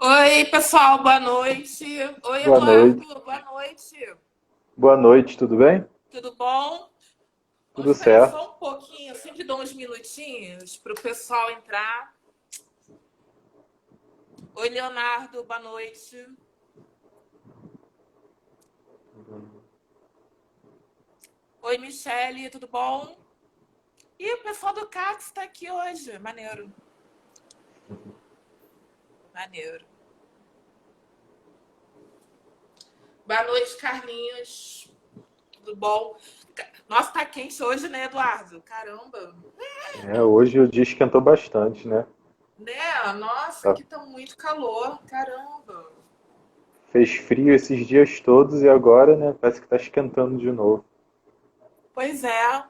Oi, pessoal, boa noite. Oi, Boa noite. Eduardo, boa noite. Boa noite, tudo bem? Tudo bom? Vamos Tudo esperar certo. só um pouquinho, eu sempre dou uns minutinhos para o pessoal entrar. Oi, Leonardo, boa noite. Oi, Michele, tudo bom? E o pessoal do CAX está aqui hoje. Maneiro, maneiro. Boa noite, Carlinhos. Tudo bom? Nossa, tá quente hoje, né, Eduardo? Caramba. Hoje o dia esquentou bastante, né? Né? Nossa, Tá- aqui tá muito calor. Caramba. Fez frio esses dias todos e agora, né, parece que tá esquentando de novo. Pois é.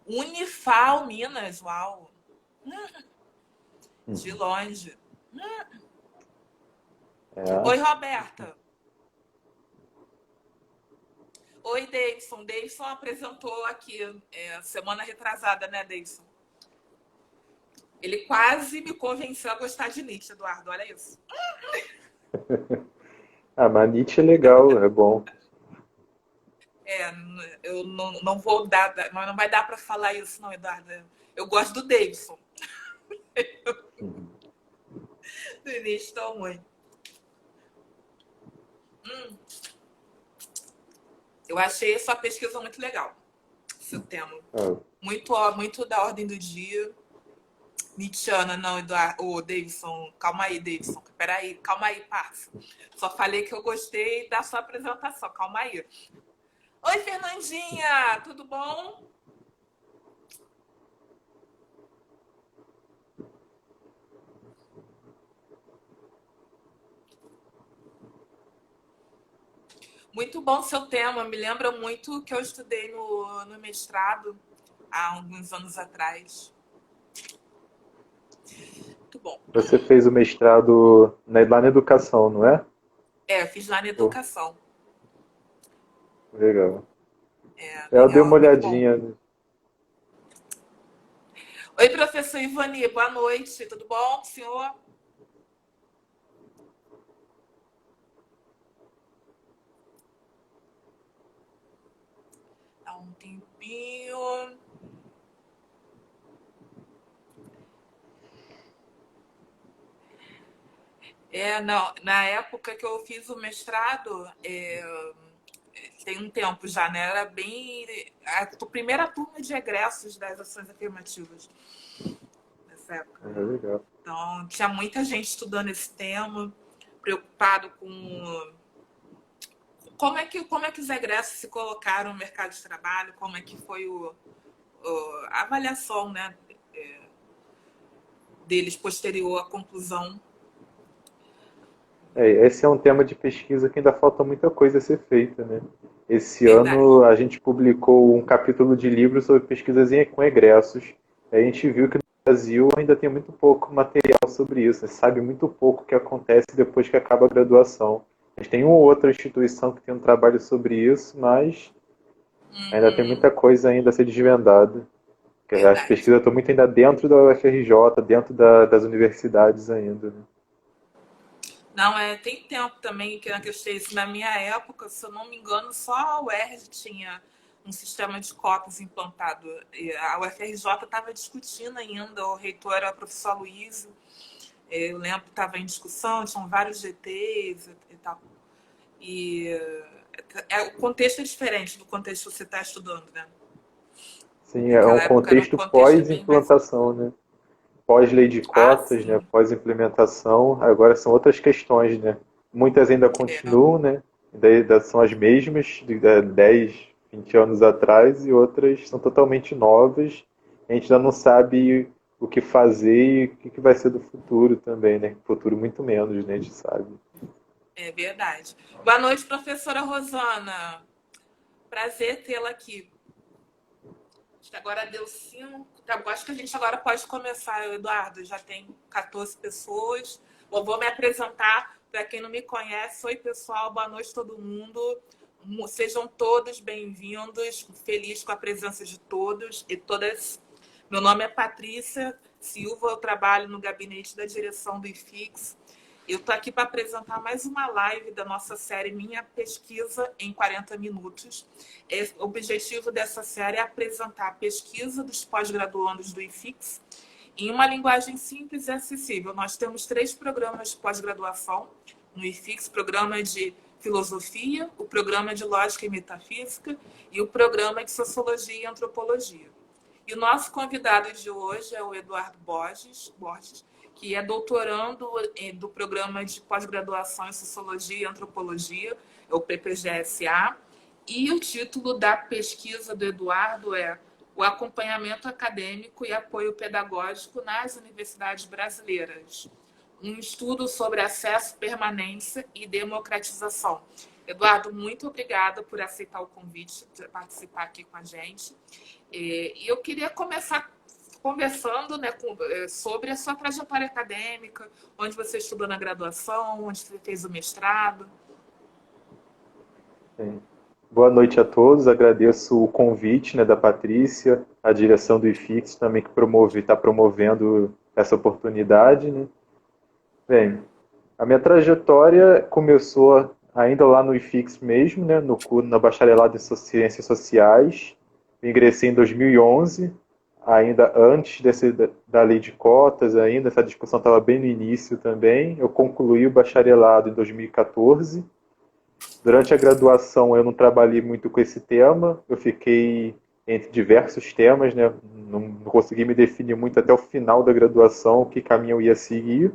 Unifal, Minas, uau. De Uhum. longe. É, Oi, Roberta. Oi, Davidson. Davidson apresentou aqui semana retrasada, né, Davidson? Ele quase me convenceu a gostar de Nietzsche, Eduardo. Olha isso. mas Nietzsche é legal, é bom. É, eu não vou dar, mas não vai dar para falar isso, não, Eduardo. Eu gosto do Davidson. Uhum. Do Nietzsche tão ruim. Eu achei essa pesquisa muito legal. Seu tema. Ah, Muito, muito da ordem do dia. Nietzscheana, não, Eduardo. Ô, Davidson, calma aí, Davidson. Peraí, calma aí, parça. Só falei que eu gostei da sua apresentação, calma aí. Oi, Fernandinha, tudo bom? Muito bom seu tema, me lembra muito o que eu estudei no mestrado há alguns anos atrás. Muito bom. você fez o mestrado lá na educação, não é? É, eu fiz lá na Oh, educação. legal. É, Eu dei uma legal, muito bom. olhadinha, né? Oi, professor Ivani, boa noite, tudo bom, senhor? Há um tempinho. Na época que eu fiz o mestrado, tem um tempo já, né? Era bem a primeira turma de egressos das ações afirmativas nessa época. É legal. Então, tinha muita gente estudando esse tema, preocupado com como é que os egressos se colocaram no mercado de trabalho, como é que foi a avaliação, né, deles posterior à conclusão. Esse é um tema de pesquisa que ainda falta muita coisa a ser feita, né? Esse Verdade. ano a gente publicou um capítulo de livro sobre pesquisas com egressos. A gente viu que no Brasil ainda tem muito pouco material sobre isso, né? Sabe muito pouco o que acontece depois que acaba a graduação. A gente tem uma ou outra instituição que tem um trabalho sobre isso, mas ainda tem Uhum, muita coisa ainda a ser desvendada. As verdade. pesquisas estão muito ainda dentro da UFRJ, dentro das universidades ainda, né? Não, tem tempo também que eu sei isso. Na minha época, se eu não me engano, só a UERJ tinha um sistema de cotas implantado. E a UFRJ estava discutindo ainda, o reitor era o professor Aloysio. Eu lembro que estava em discussão, tinham vários GTs e tal. E o contexto é diferente do contexto que você está estudando, né? Sim, é um Naquela época era um contexto contexto bem mais. pós-implantação, né? Pós-lei de Ah, cotas, né? sim. Pós-implementação, agora são outras questões, né? Muitas ainda É, continuam, né? Ainda são as mesmas de 10, 20 anos atrás e outras são totalmente novas. A gente ainda não sabe o que fazer e o que vai ser do futuro também, né? Futuro muito menos, né? A gente sabe. é verdade. Boa noite, professora Rosana. Prazer tê-la aqui. Acho que agora deu 5. Tá, acho que a gente agora pode começar, Eduardo. Já tem 14 pessoas. Bom, vou me apresentar para quem não me conhece. Oi, pessoal. Boa noite, todo mundo. Sejam todos bem-vindos. Feliz com a presença de todos e todas. Meu nome é Patrícia Silva. Eu trabalho no gabinete da direção do IFIX Eu estou aqui para apresentar mais uma live da nossa série Minha Pesquisa em 40 Minutos. O objetivo dessa série é apresentar a pesquisa dos pós-graduandos do IFIX em uma linguagem simples e acessível. Nós temos 3 programas de pós-graduação no IFIX, programa de filosofia, o programa de lógica e metafísica e o programa de sociologia e antropologia. E o nosso convidado de hoje é o Eduardo Borges, que é doutorando do programa de pós-graduação em Sociologia e Antropologia, é o PPGSA, e o título da pesquisa do Eduardo é O Acompanhamento Acadêmico e Apoio Pedagógico nas Universidades Brasileiras, um estudo sobre acesso, permanência e democratização. Eduardo, muito obrigada por aceitar o convite de participar aqui com a gente. E eu queria começar conversando, né, sobre a sua trajetória acadêmica, onde você estudou na graduação, onde você fez o mestrado. Boa noite a todos, agradeço o convite, né, da Patrícia, a direção do IFIX também que está promovendo essa oportunidade, né? Bem, a minha trajetória começou ainda lá no IFIX mesmo, né, na bacharelado em Ciências Sociais. Eu ingressei em 2011, ainda antes da lei de cotas, ainda essa discussão estava bem no início também. Eu concluí o bacharelado em 2014. Durante a graduação eu não trabalhei muito com esse tema, eu fiquei entre diversos temas, né? Não consegui me definir muito até o final da graduação, que caminho eu ia seguir.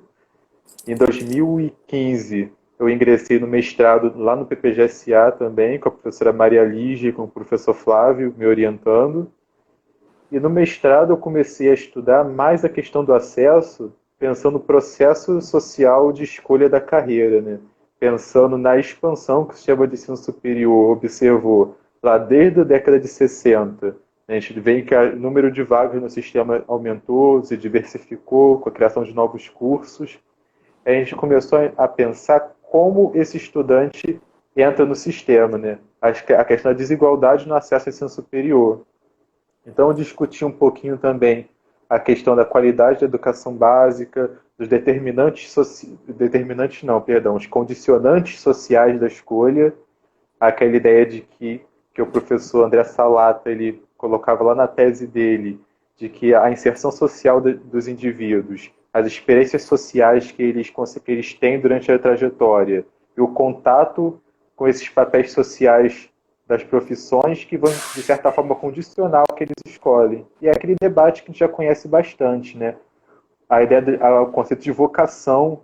Em 2015 eu ingressei no mestrado lá no PPGSA também, com a professora Maria Lígia e com o professor Flávio me orientando. E no mestrado eu comecei a estudar mais a questão do acesso, pensando no processo social de escolha da carreira, né? Pensando na expansão que o sistema de ensino superior observou lá desde a década de 60. A gente vê que o número de vagas no sistema aumentou, se diversificou com a criação de novos cursos. A gente começou a pensar como esse estudante entra no sistema, né? A questão da desigualdade no acesso ao ensino superior. Então, eu discuti um pouquinho também a questão da qualidade da educação básica, dos os condicionantes sociais da escolha, aquela ideia de que o professor André Salata ele colocava lá na tese dele, de que a inserção social dos indivíduos, as experiências sociais que eles têm durante a trajetória e o contato com esses papéis sociais das profissões que vão, de certa forma, condicionar o que eles escolhem. E é aquele debate que a gente já conhece bastante, né? O conceito de vocação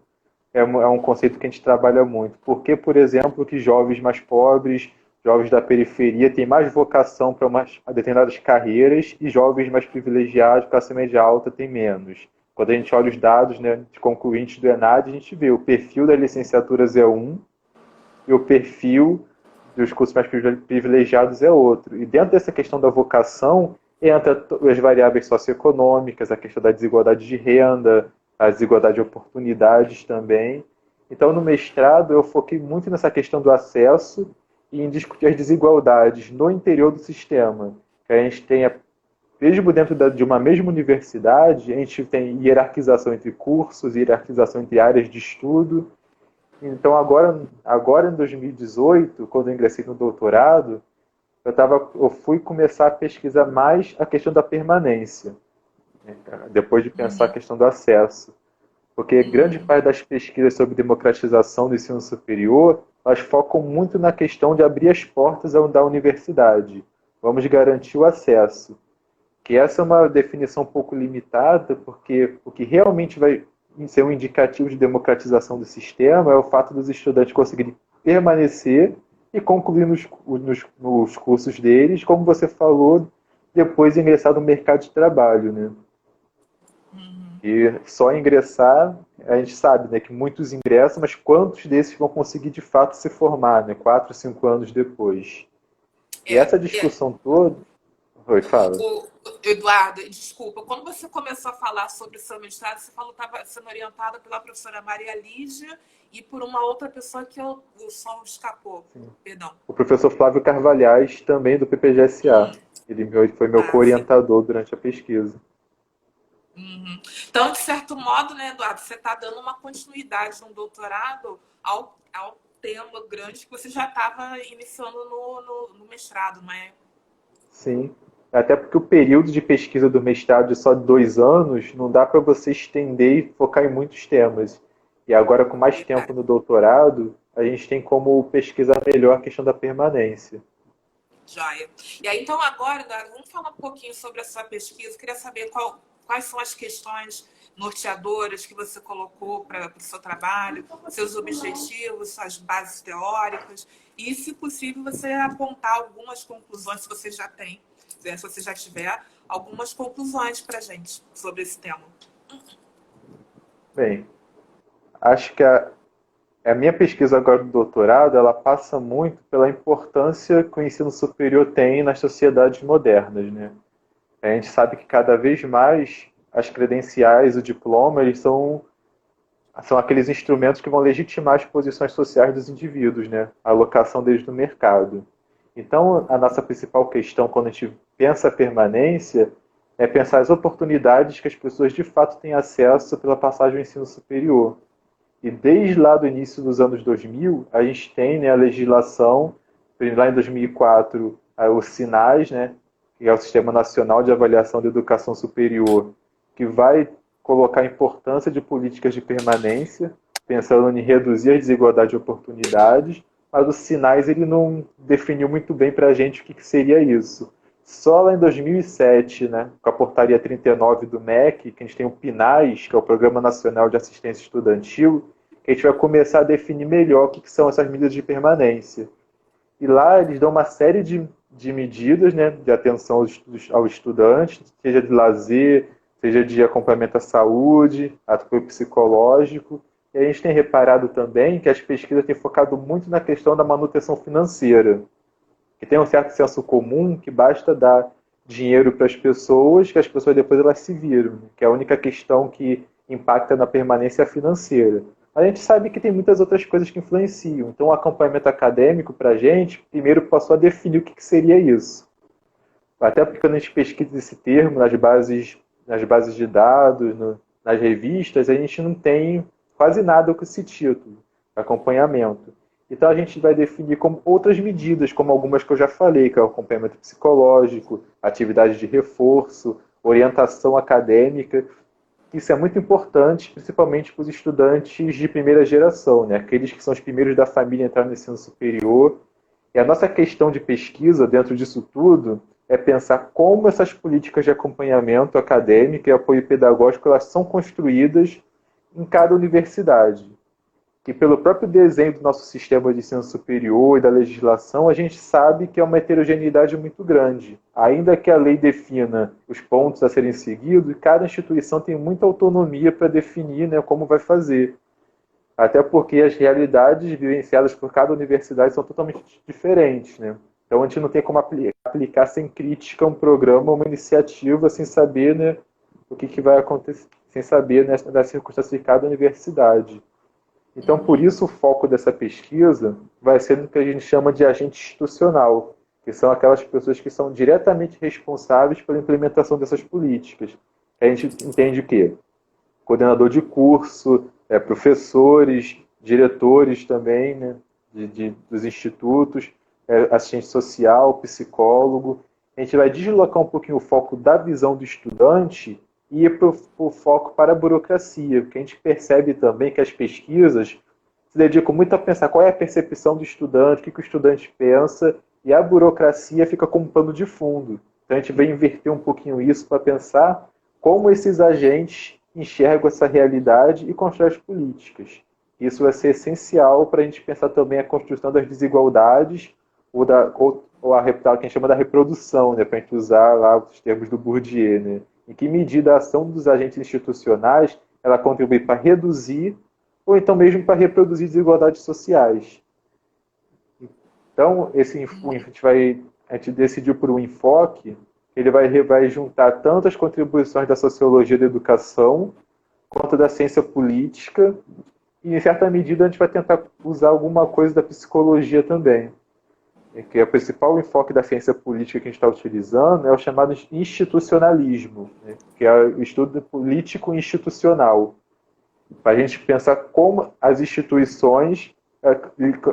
é um conceito que a gente trabalha muito. Porque, por exemplo, que jovens mais pobres, jovens da periferia, têm mais vocação para determinadas carreiras e jovens mais privilegiados, classe média alta, têm menos. Quando a gente olha os dados, né, de concluintes do ENAD, a gente vê o perfil das licenciaturas é um e o perfil dos cursos mais privilegiados é outro. E dentro dessa questão da vocação, entra as variáveis socioeconômicas, a questão da desigualdade de renda, a desigualdade de oportunidades também. Então, no mestrado, eu foquei muito nessa questão do acesso e em discutir as desigualdades no interior do sistema. Que a gente tem, mesmo dentro de uma mesma universidade, a gente tem hierarquização entre cursos, hierarquização entre áreas de estudo. Então, agora em 2018, quando eu ingressei no doutorado, eu fui começar a pesquisar mais a questão da permanência, né, depois de pensar a questão do acesso. Porque grande parte das pesquisas sobre democratização do ensino superior, elas focam muito na questão de abrir as portas da universidade. Vamos garantir o acesso. Que essa é uma definição um pouco limitada, porque o que realmente vai ser um indicativo de democratização do sistema é o fato dos estudantes conseguirem permanecer e concluir nos cursos deles, como você falou, depois ingressar no mercado de trabalho, né? E só ingressar, a gente sabe, né, que muitos ingressam, mas quantos desses vão conseguir de fato se formar, né, 4, 5 anos depois? E essa discussão toda... Oi, fala. Eduardo, desculpa, quando você começou a falar sobre o seu mestrado, você falou que estava sendo orientada pela professora Maria Lígia e por uma outra pessoa que o som escapou. Sim. Perdão. O professor Flávio Carvalhais, também do PPGSA. Ele foi meu co-orientador durante a pesquisa. Uhum. Então, de certo modo, né, Eduardo, você está dando uma continuidade no doutorado ao tema grande que você já estava iniciando no mestrado, não é? Sim. Até porque o período de pesquisa do mestrado de só 2 anos não dá para você estender e focar em muitos temas. E agora, com mais tempo Verdade. no doutorado, a gente tem como pesquisar melhor a questão da permanência. Joia. E aí, então, agora, Eduardo, vamos falar um pouquinho sobre a sua pesquisa. Eu queria saber quais são as questões norteadoras que você colocou para o seu trabalho, seus objetivos, suas bases teóricas, e, se possível, você apontar algumas conclusões, se você já tem, se você já tiver, algumas conclusões para a gente sobre esse tema. Bem, acho que a minha pesquisa agora do doutorado, ela passa muito pela importância que o ensino superior tem nas sociedades modernas, né? A gente sabe que cada vez mais as credenciais, o diploma, eles são aqueles instrumentos que vão legitimar as posições sociais dos indivíduos, né? A alocação deles no mercado. Então, a nossa principal questão quando a gente pensa a permanência é pensar as oportunidades que as pessoas de fato têm acesso pela passagem ao ensino superior. E desde lá do início dos anos 2000, a gente tem, né, a legislação, lá em 2004, os SINAs, né, que é o Sistema Nacional de Avaliação da Educação Superior, que vai colocar a importância de políticas de permanência, pensando em reduzir a desigualdade de oportunidades, mas os sinais ele não definiu muito bem para a gente o que seria isso. Só lá em 2007, né, com a portaria 39 do MEC, que a gente tem o PNAES, que é o Programa Nacional de Assistência Estudantil, que a gente vai começar a definir melhor o que são essas medidas de permanência. E lá eles dão uma série de medidas, né, de atenção ao estudante, seja de lazer, seja de acompanhamento à saúde, apoio psicológico. E a gente tem reparado também que as pesquisas têm focado muito na questão da manutenção financeira, que tem um certo senso comum que basta dar dinheiro para as pessoas, que as pessoas depois elas se viram, que é a única questão que impacta na permanência financeira. A gente sabe que tem muitas outras coisas que influenciam. Então, o acompanhamento acadêmico, para a gente, primeiro passou a definir o que seria isso. Até porque quando a gente pesquisa esse termo nas bases de dados, nas revistas, a gente não tem quase nada com esse título, acompanhamento. Então a gente vai definir como outras medidas, como algumas que eu já falei, que é o acompanhamento psicológico, atividade de reforço, orientação acadêmica. Isso é muito importante, principalmente para os estudantes de primeira geração, né? Aqueles que são os primeiros da família a entrar no ensino superior. E a nossa questão de pesquisa dentro disso tudo é pensar como essas políticas de acompanhamento acadêmico e apoio pedagógico elas são construídas em cada universidade. Que pelo próprio desenho do nosso sistema de ensino superior e da legislação, a gente sabe que é uma heterogeneidade muito grande. Ainda que a lei defina os pontos a serem seguidos, cada instituição tem muita autonomia para definir, né, como vai fazer. Até porque as realidades vivenciadas por cada universidade são totalmente diferentes, né? Então a gente não tem como aplicar sem crítica um programa, uma iniciativa, sem saber, né, o que vai acontecer, sem saber, né, das circunstâncias de cada universidade. Então, por isso, o foco dessa pesquisa vai ser no que a gente chama de agente institucional, que são aquelas pessoas que são diretamente responsáveis pela implementação dessas políticas. A gente entende o quê? Coordenador de curso, professores, diretores também, né, dos institutos, assistente social, psicólogo. A gente vai deslocar um pouquinho o foco da visão do estudante e ir para o foco para a burocracia, porque a gente percebe também que as pesquisas se dedicam muito a pensar qual é a percepção do estudante, o que o estudante pensa, e a burocracia fica como pano de fundo. Então a gente vai inverter um pouquinho isso para pensar como esses agentes enxergam essa realidade e constroem as políticas. Isso vai ser essencial para a gente pensar também a construção das desigualdades ou a que a gente chama da reprodução, né, para a gente usar lá os termos do Bourdieu, né? Em que medida a ação dos agentes institucionais ela contribui para reduzir ou então mesmo para reproduzir desigualdades sociais. Então, a gente decidiu por um enfoque, ele vai juntar tanto as contribuições da sociologia da educação, quanto da ciência política, e em certa medida a gente vai tentar usar alguma coisa da psicologia também. que é o principal enfoque da ciência política que a gente está utilizando, é o chamado institucionalismo, né, que é o estudo político institucional, para a gente pensar como as instituições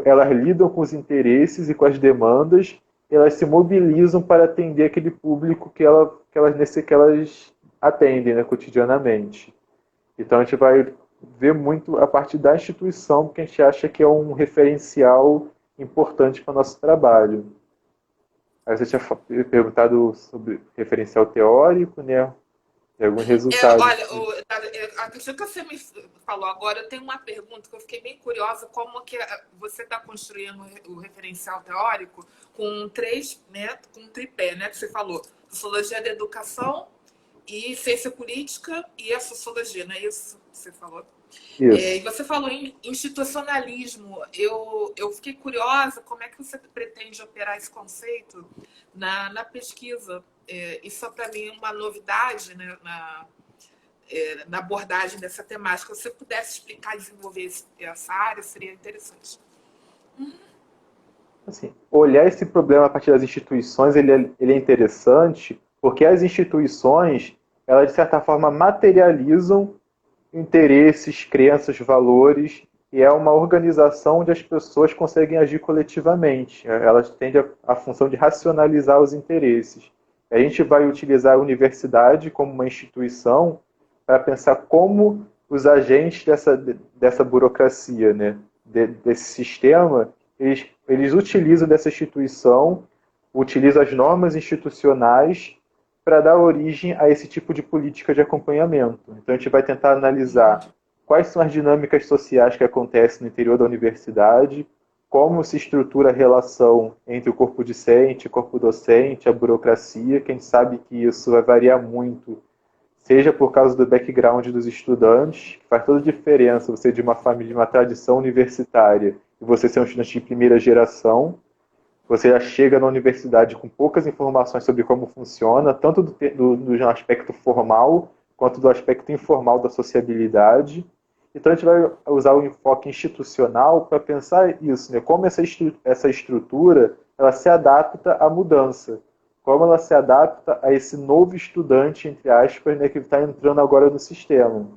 elas lidam com os interesses e com as demandas, elas se mobilizam para atender aquele público que elas atendem, né, cotidianamente. Então a gente vai ver muito a partir da instituição, porque a gente acha que é um referencial importante para o nosso trabalho. Aí você tinha perguntado sobre referencial teórico, né? E alguns resultados. Olha, a questão que você me falou agora, eu tenho uma pergunta que eu fiquei bem curiosa, como que você está construindo o referencial teórico com três, né, com um tripé, né, que você falou, sociologia da educação e ciência política e a sociologia, não é isso que você falou? E você falou em institucionalismo. Eu fiquei curiosa como é que você pretende operar esse conceito na pesquisa. Isso é para mim uma novidade, né, na abordagem dessa temática. Se você pudesse explicar e desenvolver essa área, seria interessante. Assim, olhar esse problema a partir das instituições, ele é interessante, porque as instituições, elas de certa forma materializam interesses, crenças, valores, e é uma organização onde as pessoas conseguem agir coletivamente. Elas têm a função de racionalizar os interesses. A gente vai utilizar a universidade como uma instituição para pensar como os agentes dessa burocracia, né, desse sistema, eles utilizam dessa instituição, utilizam as normas institucionais para dar origem a esse tipo de política de acompanhamento. Então a gente vai tentar analisar quais são as dinâmicas sociais que acontecem no interior da universidade, como se estrutura a relação entre o corpo discente, o corpo docente, a burocracia, que a gente sabe que isso vai variar muito, seja por causa do background dos estudantes, que faz toda a diferença você de uma família, de uma tradição universitária, e você ser um estudante de primeira geração. Você já chega na universidade com poucas informações sobre como funciona, tanto do aspecto formal, quanto do aspecto informal da sociabilidade. Então a gente vai usar o enfoque institucional para pensar isso, né? Como essa estrutura ela se adapta à mudança, como ela se adapta a esse novo estudante, entre aspas, né, que está entrando agora no sistema.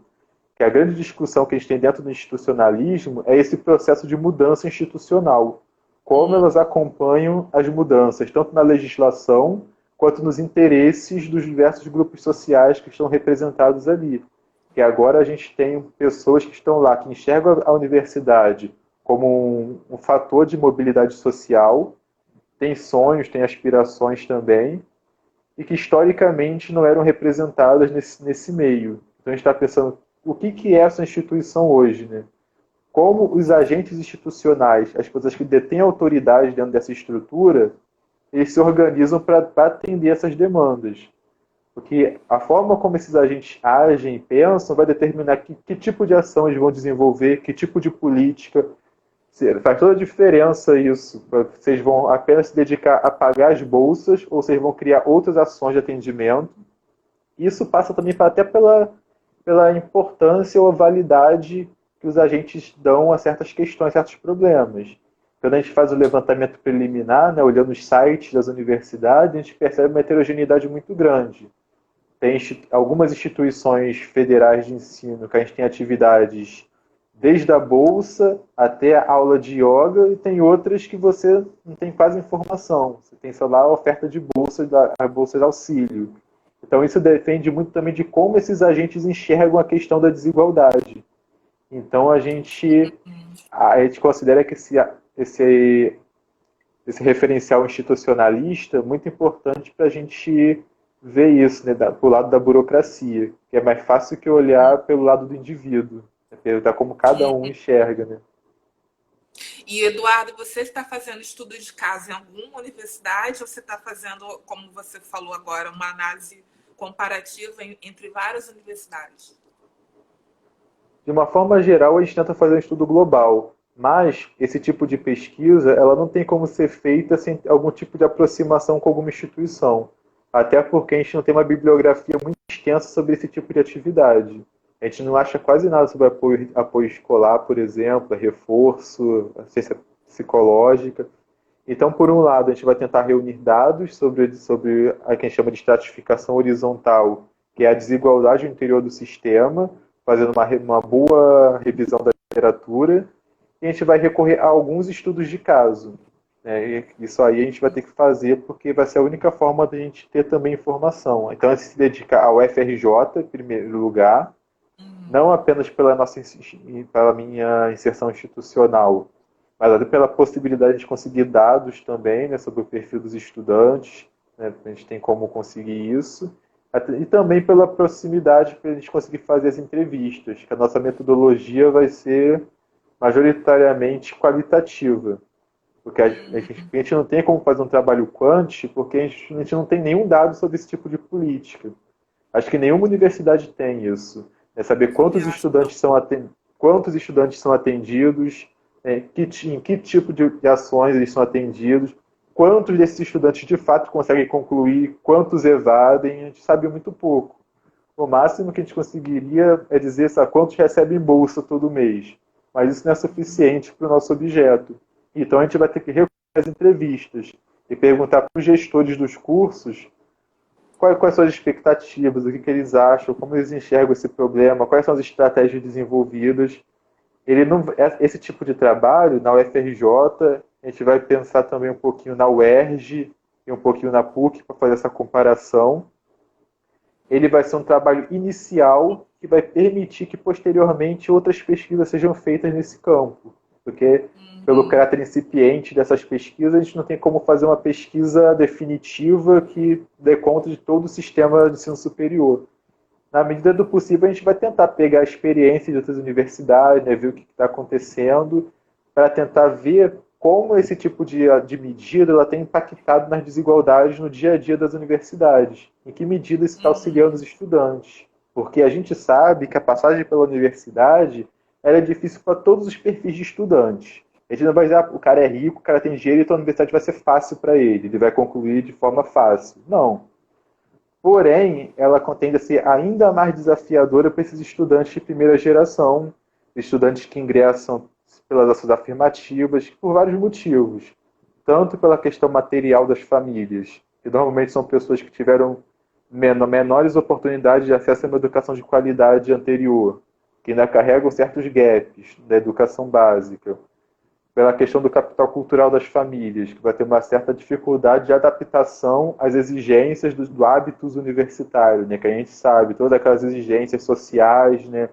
Que a grande discussão que a gente tem dentro do institucionalismo é esse processo de mudança institucional. Como elas acompanham as mudanças, tanto na legislação, quanto nos interesses dos diversos grupos sociais que estão representados ali. Que agora a gente tem pessoas que estão lá, que enxergam a universidade como um fator de mobilidade social, tem sonhos, tem aspirações também, e que historicamente não eram representadas nesse meio. Então a gente está pensando, o que é essa instituição hoje, né? Como os agentes institucionais, as pessoas que detêm autoridade dentro dessa estrutura, eles se organizam para atender essas demandas. Porque a forma como esses agentes agem e pensam vai determinar que tipo de ação eles vão desenvolver, que tipo de política. Faz toda a diferença isso. Vocês vão apenas se dedicar a pagar as bolsas ou vocês vão criar outras ações de atendimento. Isso passa também até pela importância ou validade que os agentes dão a certas questões, certos problemas. Quando a gente faz o levantamento preliminar, né, olhando os sites das universidades, a gente percebe uma heterogeneidade muito grande. Tem algumas instituições federais de ensino que a gente tem atividades desde a bolsa até a aula de yoga, e tem outras que você não tem quase informação. Você tem, sei lá, a oferta de bolsa, a bolsa de auxílio. Então isso depende muito também de como esses agentes enxergam a questão da desigualdade. Então a gente considera que esse referencial institucionalista é muito importante para a gente ver isso, né, pro lado da burocracia, que é mais fácil que olhar pelo lado do indivíduo, perguntar como cada um enxerga, né? E, Eduardo, você está fazendo estudo de caso em alguma universidade ou você está fazendo, como você falou agora, uma análise comparativa entre várias universidades? De uma forma geral, a gente tenta fazer um estudo global, mas esse tipo de pesquisa ela não tem como ser feita sem algum tipo de aproximação com alguma instituição, até porque a gente não tem uma bibliografia muito extensa sobre esse tipo de atividade. A gente não acha quase nada sobre apoio escolar, por exemplo, reforço, assistência psicológica. Então, por um lado, a gente vai tentar reunir dados sobre a que a gente chama de estratificação horizontal, que é a desigualdade no interior do sistema, fazendo uma boa revisão da literatura, e a gente vai recorrer a alguns estudos de caso. Né? Isso aí a gente vai ter que fazer porque vai ser a única forma de a gente ter também informação. Então, a gente se dedica ao FRJ, em primeiro lugar, não apenas pela minha inserção institucional, mas até pela possibilidade de conseguir dados também, né, sobre o perfil dos estudantes, né, a gente tem como conseguir isso, e também pela proximidade para a gente conseguir fazer as entrevistas, que a nossa metodologia vai ser majoritariamente qualitativa, porque a gente não tem como fazer um trabalho quant, porque a gente não tem nenhum dado sobre esse tipo de política. Acho que nenhuma universidade tem isso. É saber quantos estudantes são atendidos, em que tipo de ações eles são atendidos, quantos desses estudantes de fato conseguem concluir, quantos evadem, a gente sabe muito pouco. O máximo que a gente conseguiria é dizer quantos recebem bolsa todo mês. Mas isso não é suficiente para o nosso objeto. Então a gente vai ter que recorrer às entrevistas e perguntar para os gestores dos cursos quais são as expectativas, o que eles acham, como eles enxergam esse problema, quais são as estratégias desenvolvidas. Esse tipo de trabalho, na UFRJ, a gente vai pensar também um pouquinho na UERJ e um pouquinho na PUC para fazer essa comparação. Ele vai ser um trabalho inicial que vai permitir que posteriormente outras pesquisas sejam feitas nesse campo. Porque, pelo caráter incipiente dessas pesquisas, a gente não tem como fazer uma pesquisa definitiva que dê conta de todo o sistema de ensino superior. Na medida do possível, a gente vai tentar pegar a experiência de outras universidades, né, ver o que está acontecendo, para tentar ver como esse tipo de medida ela tem impactado nas desigualdades no dia a dia das universidades. Em que medida isso está auxiliando os estudantes. Porque a gente sabe que a passagem pela universidade ela é difícil para todos os perfis de estudantes. A gente não vai dizer, o cara é rico, o cara tem dinheiro, então a universidade vai ser fácil para ele vai concluir de forma fácil. Não. Porém, ela tende a ser ainda mais desafiadora para esses estudantes de primeira geração, estudantes que ingressam pelas ações afirmativas, por vários motivos. Tanto pela questão material das famílias, que normalmente são pessoas que tiveram menores oportunidades de acesso a uma educação de qualidade anterior, que ainda carregam certos gaps da educação básica, pela questão do capital cultural das famílias, que vai ter uma certa dificuldade de adaptação às exigências do hábitos universitários, né? Que a gente sabe, todas aquelas exigências sociais, né?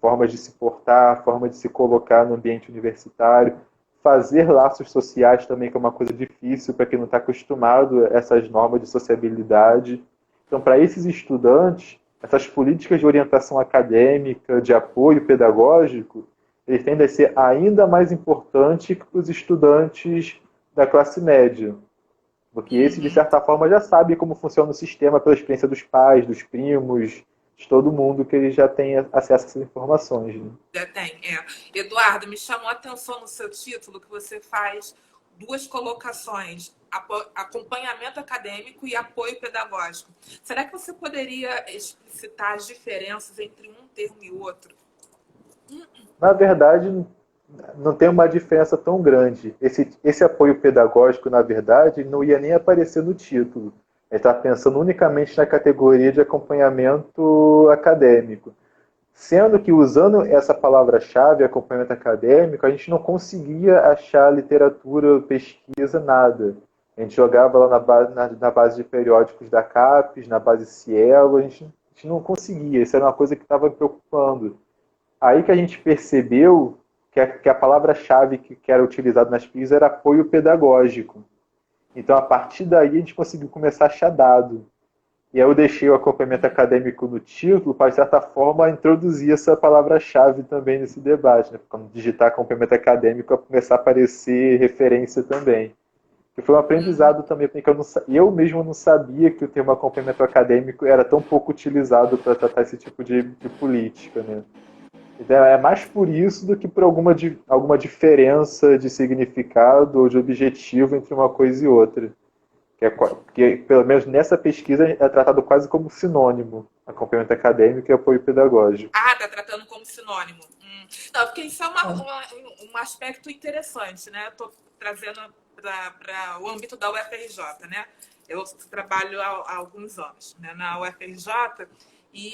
Formas de se portar, forma de se colocar no ambiente universitário, fazer laços sociais também, que é uma coisa difícil para quem não está acostumado a essas normas de sociabilidade. Então, para esses estudantes, essas políticas de orientação acadêmica, de apoio pedagógico, eles tendem a ser ainda mais importantes que os estudantes da classe média. Porque esse, de certa forma, já sabe como funciona o sistema pela experiência dos pais, dos primos, de todo mundo, que ele já tem acesso a essas informações. Né? Já tem, é. Eduardo, me chamou a atenção no seu título que você faz duas colocações, acompanhamento acadêmico e apoio pedagógico. Será que você poderia explicitar as diferenças entre um termo e outro? Na verdade, não tem uma diferença tão grande. Esse apoio pedagógico, na verdade, não ia nem aparecer no título. Ele está pensando unicamente na categoria de acompanhamento acadêmico. Sendo que, usando essa palavra-chave, acompanhamento acadêmico, a gente não conseguia achar literatura, pesquisa, nada. A gente jogava lá na base de periódicos da CAPES, na base Cielo, a gente não conseguia. Isso era uma coisa que estava me preocupando. Aí que a gente percebeu que a palavra-chave que era utilizada nas pesquisas era apoio pedagógico. Então, a partir daí, a gente conseguiu começar a achar dado. E aí eu deixei o acompanhamento acadêmico no título para, de certa forma, introduzir essa palavra-chave também nesse debate. Né? Quando digitar acompanhamento acadêmico, vai começar a aparecer referência também. Que foi um aprendizado também, porque eu mesmo não sabia que o termo acompanhamento acadêmico era tão pouco utilizado para tratar esse tipo de política. Né? Então, é mais por isso do que por alguma diferença de significado ou de objetivo entre uma coisa e outra. Que pelo menos nessa pesquisa, é tratado quase como sinônimo, acompanhamento acadêmico e apoio pedagógico. Ah, está tratando como sinônimo. Não, porque isso é um aspecto interessante, né? Eu estou trazendo para o âmbito da UFRJ, né? Eu trabalho há alguns anos, né, na UFRJ e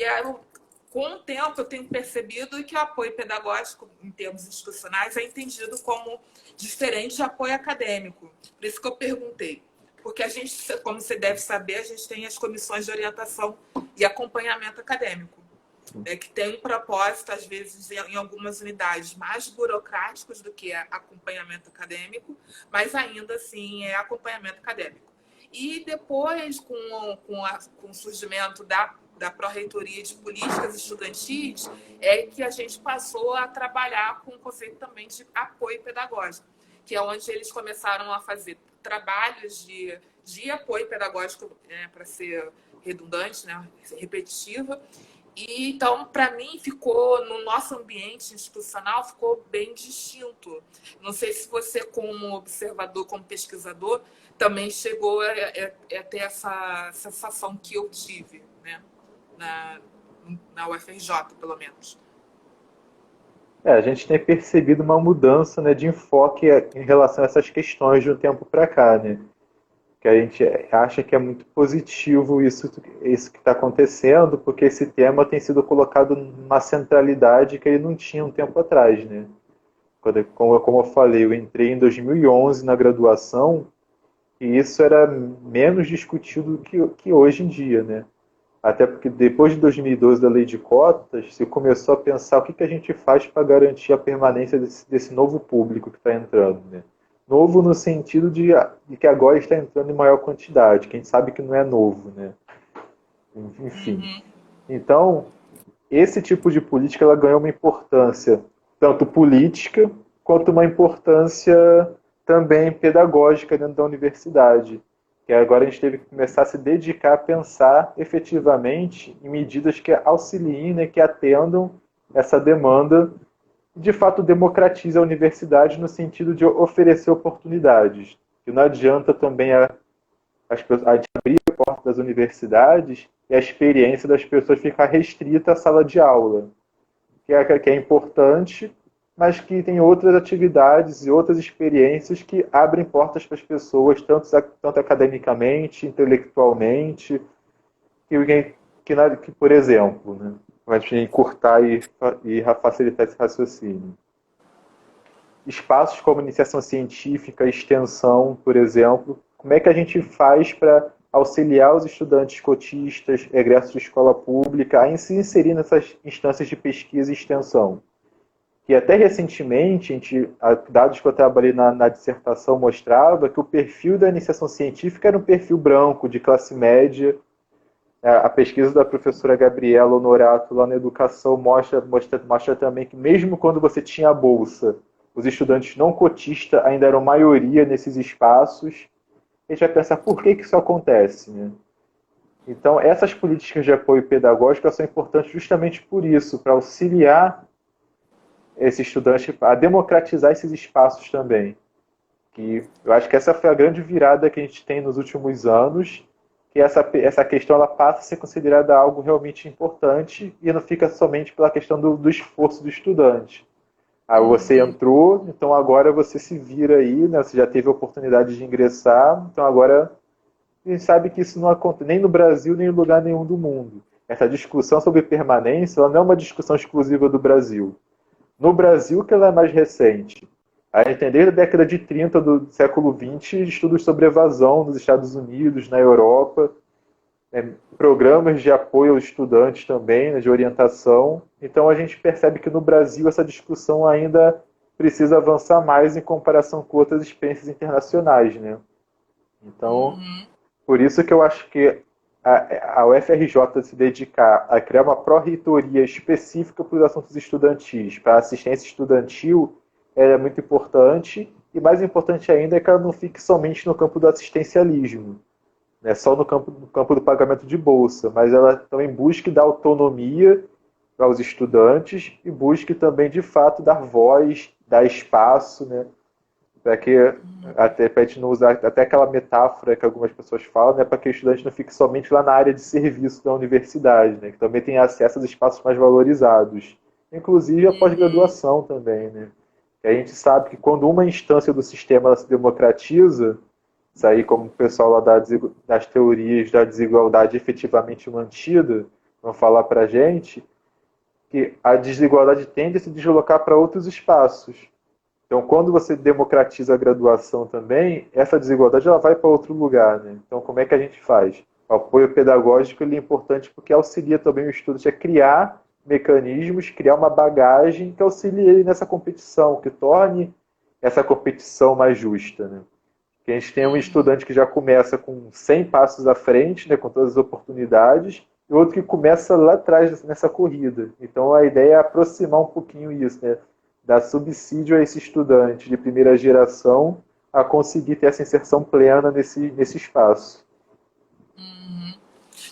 com o tempo eu tenho percebido que o apoio pedagógico em termos institucionais é entendido como diferente de apoio acadêmico. Por isso que eu perguntei. Porque a gente, como você deve saber, a gente tem as comissões de orientação e acompanhamento acadêmico, né, que tem um propósito, às vezes, em algumas unidades, mais burocráticos do que acompanhamento acadêmico, mas ainda assim é acompanhamento acadêmico. E depois, com o surgimento da Pró-Reitoria de Políticas Estudantis, é que a gente passou a trabalhar com o conceito também de apoio pedagógico, que é onde eles começaram a fazer trabalhos de apoio pedagógico, né, para ser redundante, né, repetitiva. E então, para mim, ficou no nosso ambiente institucional, ficou bem distinto. Não sei se você, como observador, como pesquisador, também chegou a ter essa sensação que eu tive, né, na UFRJ, pelo menos. A gente tem percebido uma mudança, né, de enfoque em relação a essas questões de um tempo para cá, né? Que a gente acha que é muito positivo isso que está acontecendo, porque esse tema tem sido colocado numa centralidade que ele não tinha um tempo atrás, né? Como eu falei, eu entrei em 2011 na graduação e isso era menos discutido que hoje em dia, né? Até porque depois de 2012 da lei de cotas, se começou a pensar o que a gente faz para garantir a permanência desse novo público que está entrando, né? Novo no sentido de que agora está entrando em maior quantidade, que a gente sabe que não é novo, né? Enfim. Então, esse tipo de política ela ganhou uma importância tanto política quanto uma importância também pedagógica dentro da universidade. Que agora a gente teve que começar a se dedicar a pensar efetivamente em medidas que auxiliem, né, que atendam essa demanda e, de fato, democratize a universidade no sentido de oferecer oportunidades. Que não adianta também a gente abrir a porta das universidades e a experiência das pessoas ficar restrita à sala de aula, que é importante, mas que tem outras atividades e outras experiências que abrem portas para as pessoas, tanto academicamente, intelectualmente, que por exemplo, né, vai encurtar e facilitar esse raciocínio. Espaços como iniciação científica, extensão, por exemplo, como é que a gente faz para auxiliar os estudantes cotistas, egressos de escola pública, a se inserir nessas instâncias de pesquisa e extensão? Que até recentemente, dados que eu trabalhei na dissertação mostrava que o perfil da iniciação científica era um perfil branco, de classe média. A pesquisa da professora Gabriela Honorato lá na educação mostra também que mesmo quando você tinha a bolsa, os estudantes não cotistas ainda eram maioria nesses espaços. A gente vai pensar por que isso acontece, né? Então, essas políticas de apoio pedagógico são importantes justamente por isso, para auxiliar esse estudante a democratizar esses espaços também. Que eu acho que essa foi a grande virada que a gente tem nos últimos anos, que essa questão ela passa a ser considerada algo realmente importante e não fica somente pela questão do esforço do estudante. Você entrou, então agora você se vira aí, né? Você já teve a oportunidade de ingressar, então agora a gente sabe que isso não acontece nem no Brasil, nem em lugar nenhum do mundo. Essa discussão sobre permanência ela não é uma discussão exclusiva do Brasil. No Brasil, que ela é mais recente. A gente tem desde a década de 30 do século XX estudos sobre evasão nos Estados Unidos, na Europa, programas de apoio aos estudantes também, né, de orientação. Então a gente percebe que no Brasil essa discussão ainda precisa avançar mais em comparação com outras experiências internacionais, né? Então, por isso que eu acho que a UFRJ se dedicar a criar uma pró-reitoria específica para os assuntos estudantis, para a assistência estudantil, é muito importante, e mais importante ainda é que ela não fique somente no campo do assistencialismo, né, só no campo do pagamento de bolsa, mas ela também busque dar autonomia para os estudantes e busque também, de fato, dar voz, dar espaço, né, para que até para a gente não usar até aquela metáfora que algumas pessoas falam, né, para que o estudante não fique somente lá na área de serviço da universidade, né, que também tenha acesso aos espaços mais valorizados, inclusive a pós-graduação também, né, que a gente sabe que quando uma instância do sistema ela se democratiza, isso aí como o pessoal lá das teorias da desigualdade efetivamente mantida vão falar para a gente, que a desigualdade tende a se deslocar para outros espaços. Então, quando você democratiza a graduação também, essa desigualdade ela vai para outro lugar, né? Então, como é que a gente faz? O apoio pedagógico ele é importante porque auxilia também o estudante a criar mecanismos, criar uma bagagem que auxilie ele nessa competição, que torne essa competição mais justa, né? Que a gente tem um estudante que já começa com 100 passos à frente, né, com todas as oportunidades, e outro que começa lá atrás nessa corrida. Então a ideia é aproximar um pouquinho isso, né, dar subsídio a esse estudante de primeira geração a conseguir ter essa inserção plena nesse espaço.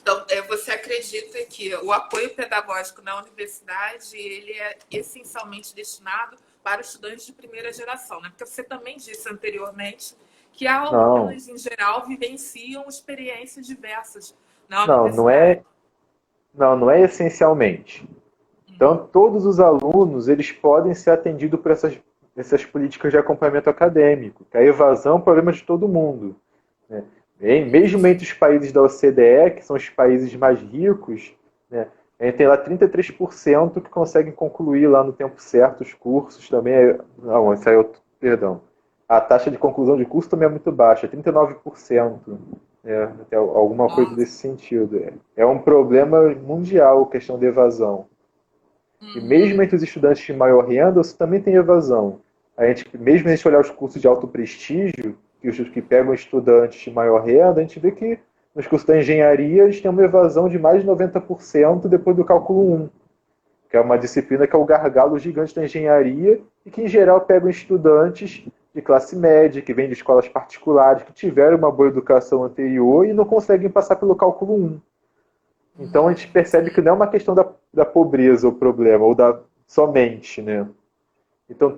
Então, você acredita que o apoio pedagógico na universidade ele é essencialmente destinado para estudantes de primeira geração, né? Porque você também disse anteriormente que alunos, em geral, vivenciam experiências diversas na universidade. Não é essencialmente. Então, todos os alunos eles podem ser atendidos por essas políticas de acompanhamento acadêmico. Que a evasão é um problema de todo mundo, né? Mesmo entre os países da OCDE, que são os países mais ricos, né, a gente tem lá 33% que conseguem concluir lá no tempo certo os cursos também. Não, isso aí perdão. A taxa de conclusão de curso também é muito baixa, 39%. Até alguma coisa desse sentido. É um problema mundial a questão de evasão. E mesmo entre os estudantes de maior renda, você também tem evasão. Mesmo a gente olhar os cursos de alto prestígio, que pegam estudantes de maior renda, a gente vê que nos cursos da engenharia eles têm uma evasão de mais de 90% depois do cálculo 1, que é uma disciplina que é o gargalo gigante da engenharia e que, em geral, pegam estudantes de classe média, que vêm de escolas particulares, que tiveram uma boa educação anterior e não conseguem passar pelo cálculo 1. Então a gente percebe que não é uma questão da pobreza o problema, ou somente, né? Então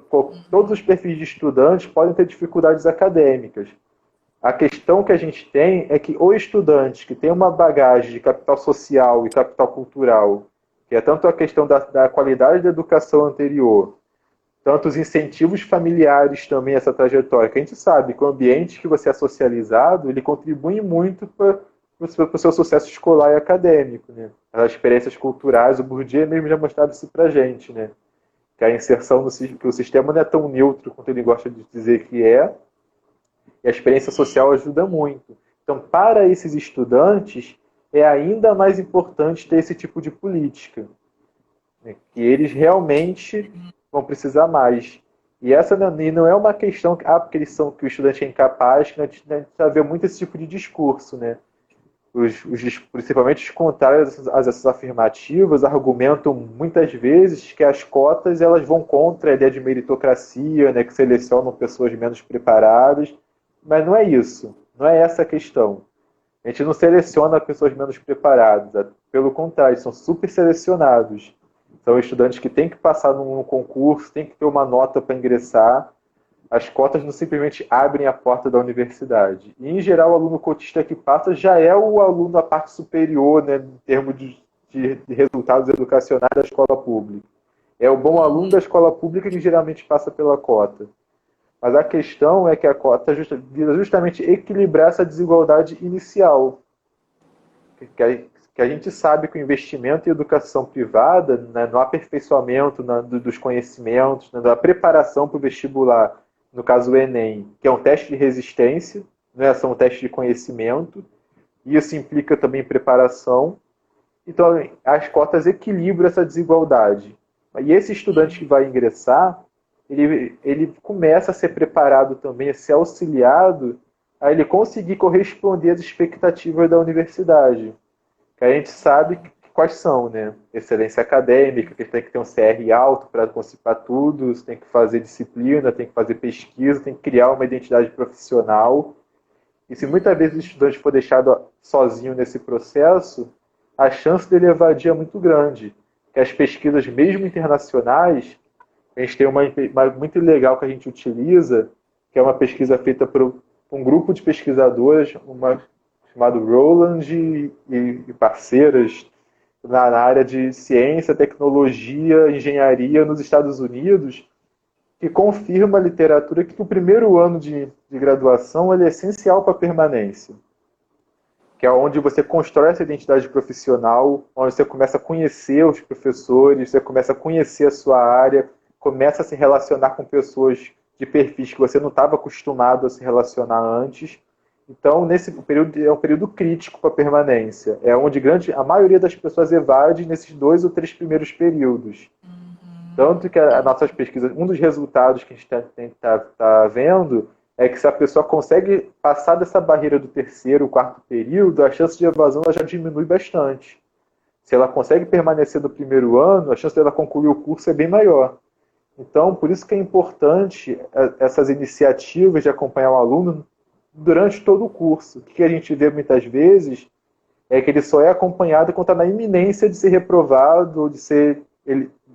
todos os perfis de estudantes podem ter dificuldades acadêmicas. A questão que a gente tem é que o estudante que tem uma bagagem de capital social e capital cultural, que é tanto a questão da qualidade da educação anterior, tanto os incentivos familiares também, essa trajetória, que a gente sabe que o ambiente que você é socializado, ele contribui muito para o seu sucesso escolar e acadêmico, né? As experiências culturais, o Bourdieu mesmo já mostrava isso pra gente, né? Que a inserção que o sistema não é tão neutro quanto ele gosta de dizer que é, e a experiência social ajuda muito. Então, para esses estudantes, é ainda mais importante ter esse tipo de política, né? Que eles realmente vão precisar mais. E essa não é uma questão porque que o estudante é incapaz, que a gente já vê muito esse tipo de discurso, né? Principalmente os contrários às afirmativas argumentam muitas vezes que as cotas elas vão contra a ideia de meritocracia, né, que selecionam pessoas menos preparadas, mas não é isso, não é essa a questão. A gente não seleciona pessoas menos preparadas, pelo contrário, são super selecionados. São estudantes que têm que passar num concurso, têm que ter uma nota para ingressar. As cotas não simplesmente abrem a porta da universidade. E, em geral, o aluno cotista que passa já é o aluno da parte superior, né, em termos de resultados educacionais da escola pública. É o bom aluno da escola pública que geralmente passa pela cota. Mas a questão é que a cota visa justamente equilibrar essa desigualdade inicial. Que a gente sabe que o investimento em educação privada, né, no aperfeiçoamento dos conhecimentos, né, da preparação para o vestibular, no caso o Enem, que é um teste de resistência, não é só um teste de conhecimento, e isso implica também preparação. Então, as cotas equilibram essa desigualdade. E esse estudante que vai ingressar, ele começa a ser preparado também, a ser auxiliado, a ele conseguir corresponder às expectativas da universidade. Que a gente sabe quais são, né? Excelência acadêmica, que tem que ter um CR alto para participar tudo, tem que fazer disciplina, tem que fazer pesquisa, tem que criar uma identidade profissional. E se muitas vezes o estudante for deixado sozinho nesse processo, a chance dele evadir é muito grande. Que as pesquisas, mesmo internacionais, a gente tem uma muito legal que a gente utiliza, que é uma pesquisa feita por um grupo de pesquisadoras, chamado Roland e parceiras, na área de ciência, tecnologia, engenharia nos Estados Unidos, que confirma a literatura que o primeiro ano de graduação ele é essencial para a permanência, que é onde você constrói essa identidade profissional, onde você começa a conhecer os professores, você começa a conhecer a sua área, começa a se relacionar com pessoas de perfis que você não estava acostumado a se relacionar antes. Então, nesse período é um período crítico para a permanência. É onde a maioria das pessoas evade nesses 2 ou 3 primeiros períodos. Tanto que as nossas pesquisas, um dos resultados que a gente tá vendo é que se a pessoa consegue passar dessa barreira do 3º, 4º período, a chance de evasão ela já diminui bastante. Se ela consegue permanecer no primeiro ano, a chance dela concluir o curso é bem maior. Então, por isso que é importante essas iniciativas de acompanhar o aluno durante todo o curso. O que a gente vê muitas vezes é que ele só é acompanhado quando está na iminência de ser reprovado ou de ser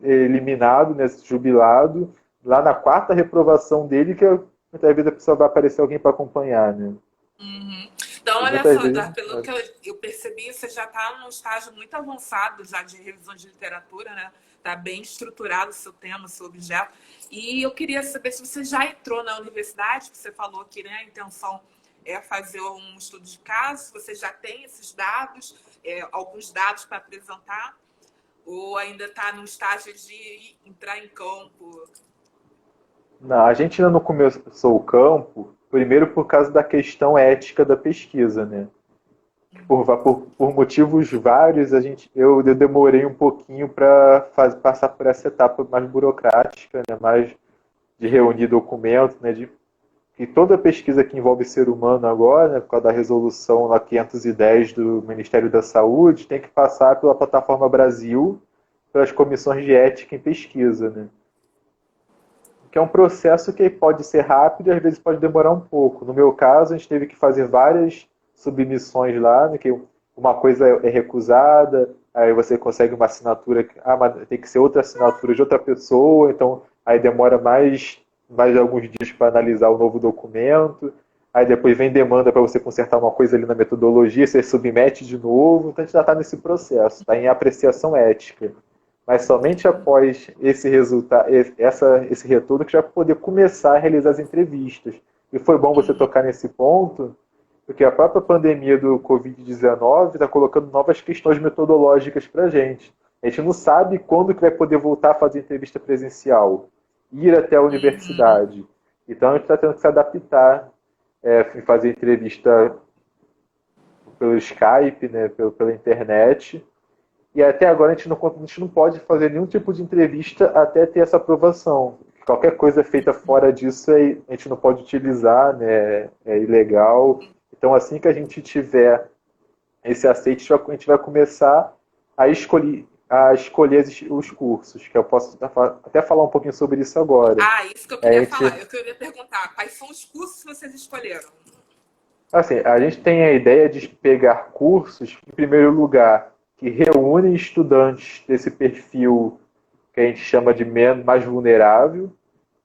eliminado, né, jubilado, lá na 4ª reprovação dele, que muitas vezes a pessoa vai aparecer alguém para acompanhar, né? Uhum. Então, E olha muitas só, vezes... pelo que eu percebi, você já está num estágio muito avançado já de revisão de literatura, né? Está bem estruturado o seu tema, o seu objeto. E eu queria saber se você já entrou na universidade, que você falou que, né, a intenção é fazer um estudo de caso, você já tem esses dados, alguns dados para apresentar, ou ainda está no estágio de entrar em campo? Não, a gente ainda não começou o campo, primeiro por causa da questão ética da pesquisa, né? Por motivos vários, eu demorei um pouquinho para passar por essa etapa mais burocrática, né? Mais de reunir documentos, né? Que toda pesquisa que envolve ser humano agora, né? Por causa da resolução lá 510 do Ministério da Saúde, tem que passar pela plataforma Brasil, pelas comissões de ética em pesquisa, né? Que é um processo que pode ser rápido e às vezes pode demorar um pouco. No meu caso, a gente teve que fazer várias submissões lá, né, que uma coisa é recusada, aí você consegue uma assinatura, mas tem que ser outra assinatura de outra pessoa, então aí demora mais alguns dias para analisar o novo documento, aí depois vem demanda para você consertar uma coisa ali na metodologia, você submete de novo, então a gente já está nesse processo, está em apreciação ética. Mas somente após esse resultado, esse retorno, que já vai poder começar a realizar as entrevistas. E foi bom você tocar nesse ponto, porque a própria pandemia do Covid-19 está colocando novas questões metodológicas para a gente. A gente não sabe quando que vai poder voltar a fazer entrevista presencial, ir até a universidade. Então a gente está tendo que se adaptar, fazer entrevista pelo Skype, né, pela internet. E até agora a gente não pode fazer nenhum tipo de entrevista até ter essa aprovação. Qualquer coisa feita fora disso a gente não pode utilizar, né? É ilegal. Então assim que a gente tiver esse aceite, a gente vai começar a escolher os cursos, que eu posso até falar um pouquinho sobre isso agora. Ah, isso que eu queria falar. Eu queria perguntar, quais são os cursos que vocês escolheram? Assim, a gente tem a ideia de pegar cursos, em primeiro lugar, que reúnem estudantes desse perfil que a gente chama de mais vulnerável,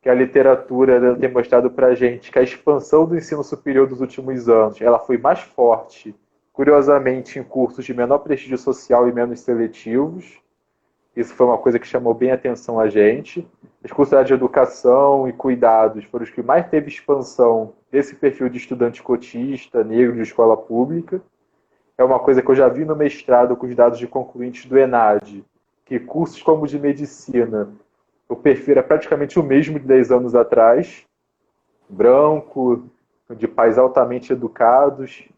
que a literatura tem mostrado para a gente que a expansão do ensino superior dos últimos anos ela foi mais forte, curiosamente, em cursos de menor prestígio social e menos seletivos. Isso foi uma coisa que chamou bem a atenção a gente. Os cursos de educação e cuidados foram os que mais teve expansão desse perfil de estudante cotista, negro, de escola pública. É uma coisa que eu já vi no mestrado com os dados de concluintes do ENAD, que cursos como de medicina, o perfil era praticamente o mesmo de 10 anos atrás, branco, de pais altamente educados,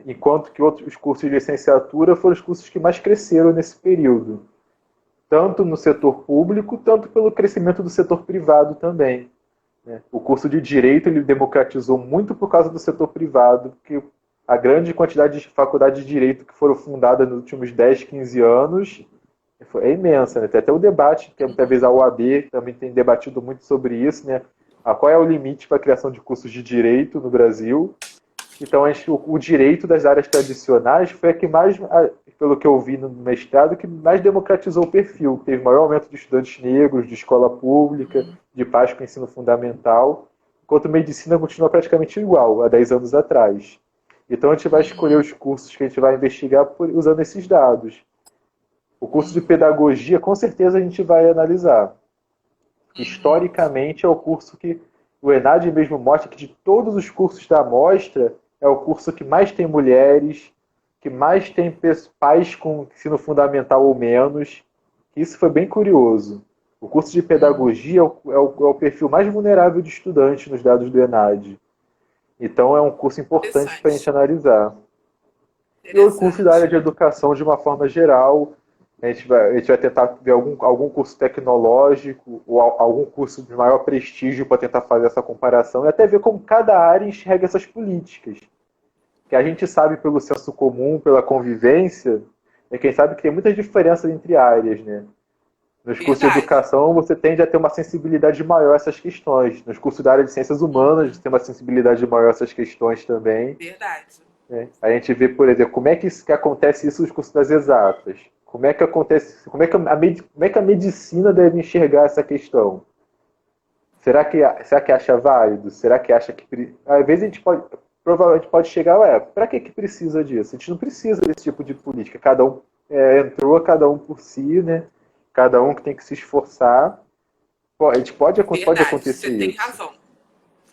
enquanto que os cursos de licenciatura foram os cursos que mais cresceram nesse período, tanto no setor público, tanto pelo crescimento do setor privado também. O curso de Direito ele democratizou muito por causa do setor privado, que a grande quantidade de faculdades de Direito que foram fundadas nos últimos 10, 15 anos é imensa, né? Tem até o debate, que muitas vezes a OAB também tem debatido muito sobre isso, né? Qual é o limite para a criação de cursos de Direito no Brasil? Então, o direito das áreas tradicionais foi a que mais, pelo que eu vi no mestrado, que mais democratizou o perfil. Teve maior aumento de estudantes negros, de escola pública, de pais com ensino fundamental, enquanto medicina continua praticamente igual a 10 anos atrás. Então, a gente vai escolher os cursos que a gente vai investigar usando esses dados. O curso de pedagogia, com certeza, a gente vai analisar. que historicamente é o curso que o ENAD mesmo mostra que de todos os cursos da amostra é o curso que mais tem mulheres, que mais tem pais com ensino fundamental ou menos. Isso foi bem curioso. O curso de pedagogia é o perfil mais vulnerável de estudante nos dados do ENAD. Então é um curso importante para a gente Interessante. analisar. E o curso da área Interessante. de educação de uma forma geral. A gente vai tentar ver algum curso tecnológico ou algum curso de maior prestígio para tentar fazer essa comparação e até ver como cada área enxerga essas políticas. Que a gente sabe pelo senso comum, pela convivência, quem sabe que tem muitas diferenças entre áreas, né? Nos cursos de Verdade. educação, você tende a ter uma sensibilidade maior a essas questões. Nos cursos da área de ciências humanas, você tem uma sensibilidade maior a essas questões também. Verdade. Né? A gente vê, por exemplo, como é que acontece isso nos cursos das exatas. Como é que acontece, como é que a medicina deve enxergar essa questão? Será que acha válido? Será que acha que... Às vezes a gente pode, provavelmente pode chegar, para que precisa disso? A gente não precisa desse tipo de política. Cada um entrou, cada um por si, né? Cada um que tem que se esforçar. A gente pode Verdade. acontecer Você tem isso. razão.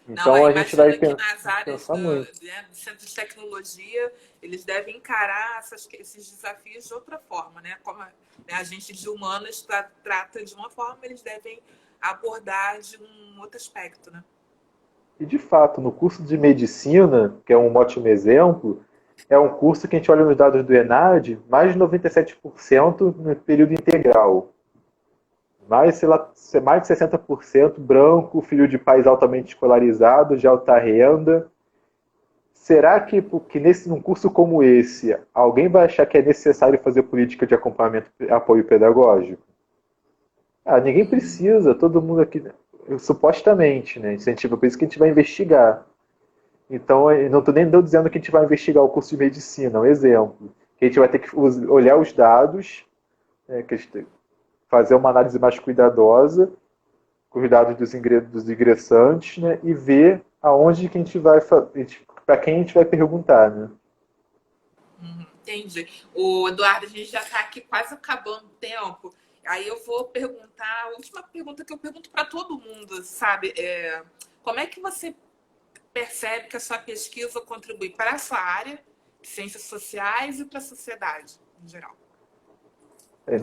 Não, Então a gente vai imagino que nas áreas pensar muito. do centro de tecnologia, eles devem encarar esses desafios de outra forma, né? Como né, a gente de humanas trata de uma forma, eles devem abordar de um outro aspecto, né? E de fato, no curso de medicina, que é um ótimo exemplo, é um curso que a gente olha nos dados do ENAD, mais de 97% no período integral. Mais, sei lá, mais de 60% branco, filho de pais altamente escolarizados, de alta renda. Será num curso como esse, alguém vai achar que é necessário fazer política de acompanhamento e apoio pedagógico? Ah, ninguém precisa, todo mundo aqui, supostamente, né? Incentiva, por isso que a gente vai investigar. Então, eu não estou nem dizendo que a gente vai investigar o curso de medicina, é um exemplo. Que a gente vai ter que olhar os dados, né, fazer uma análise mais cuidadosa com os dados dos ingressantes, né, e ver aonde que a gente vai, para quem a gente vai perguntar, né? Entendi. O Eduardo, a gente já está aqui quase acabando o tempo. Aí eu vou perguntar, a última pergunta que eu pergunto para todo mundo, sabe? Como é que você percebe que a sua pesquisa contribui para a sua área de ciências sociais e para a sociedade em geral?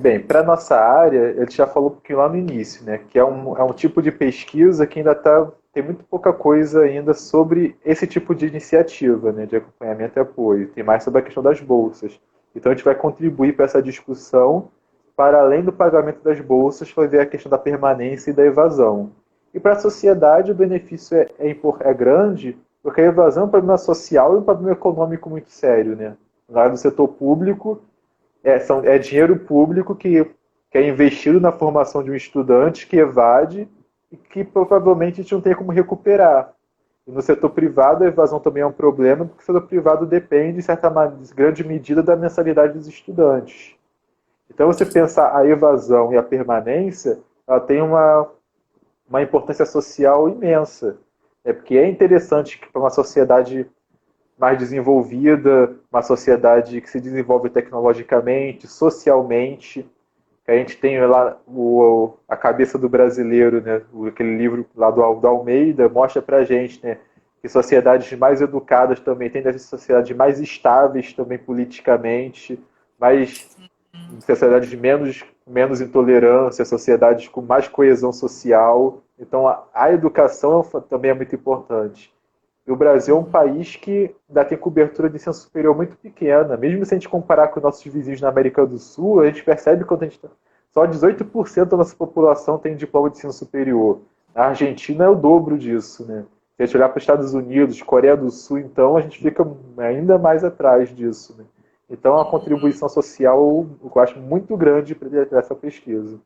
Bem, para a nossa área, ele já falou um pouquinho lá no início, né, que é um tipo de pesquisa que tem muito pouca coisa ainda sobre esse tipo de iniciativa, né, de acompanhamento e apoio. Tem mais sobre a questão das bolsas. Então a gente vai contribuir para essa discussão, para além do pagamento das bolsas, fazer a questão da permanência e da evasão. E para a sociedade o benefício é grande, porque a evasão é um problema social e um problema econômico muito sério, né? Na área do setor público, é dinheiro público que é investido na formação de um estudante que evade e que provavelmente a gente não tem como recuperar. E no setor privado, a evasão também é um problema, porque o setor privado depende, em grande medida, da mensalidade dos estudantes. Então, você pensar a evasão e a permanência, ela tem uma importância social imensa. Porque é interessante que para uma sociedade mais desenvolvida, uma sociedade que se desenvolve tecnologicamente, socialmente. A gente tem lá a cabeça do brasileiro, né? Aquele livro lá do Almeida mostra pra gente, né? Que sociedades mais educadas também tendem a ser sociedades mais estáveis também politicamente, mais sociedades de menos intolerância, sociedades com mais coesão social. Então a educação também é muito importante. E o Brasil é um país que ainda tem cobertura de ensino superior muito pequena. Mesmo se a gente comparar com nossos vizinhos na América do Sul, a gente percebe que só 18% da nossa população tem diploma de ensino superior. A Argentina é o dobro disso, né? Se a gente olhar para os Estados Unidos, Coreia do Sul, então a gente fica ainda mais atrás disso, né? Então, a contribuição social eu acho muito grande para essa pesquisa.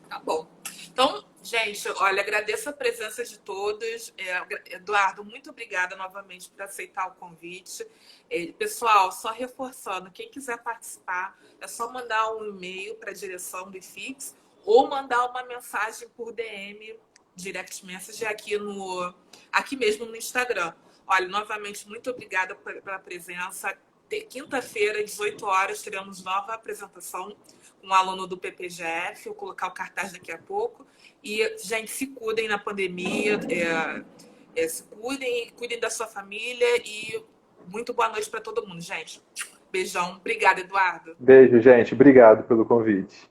Tá bom. Então, gente, olha, agradeço a presença de todos. Eduardo, muito obrigada novamente por aceitar o convite. Pessoal, só reforçando, quem quiser participar, é só mandar um e-mail para a direção do IFIX ou mandar uma mensagem por DM, direct message, aqui mesmo no Instagram. Olha, novamente, muito obrigada pela presença. quinta-feira, 18 horas, teremos nova apresentação com um aluno do PPGF. Vou colocar o cartaz daqui a pouco. E, gente, se cuidem na pandemia, se cuidem da sua família e muito boa noite para todo mundo, gente. Beijão. Obrigada, Eduardo. Beijo, gente. Obrigado pelo convite.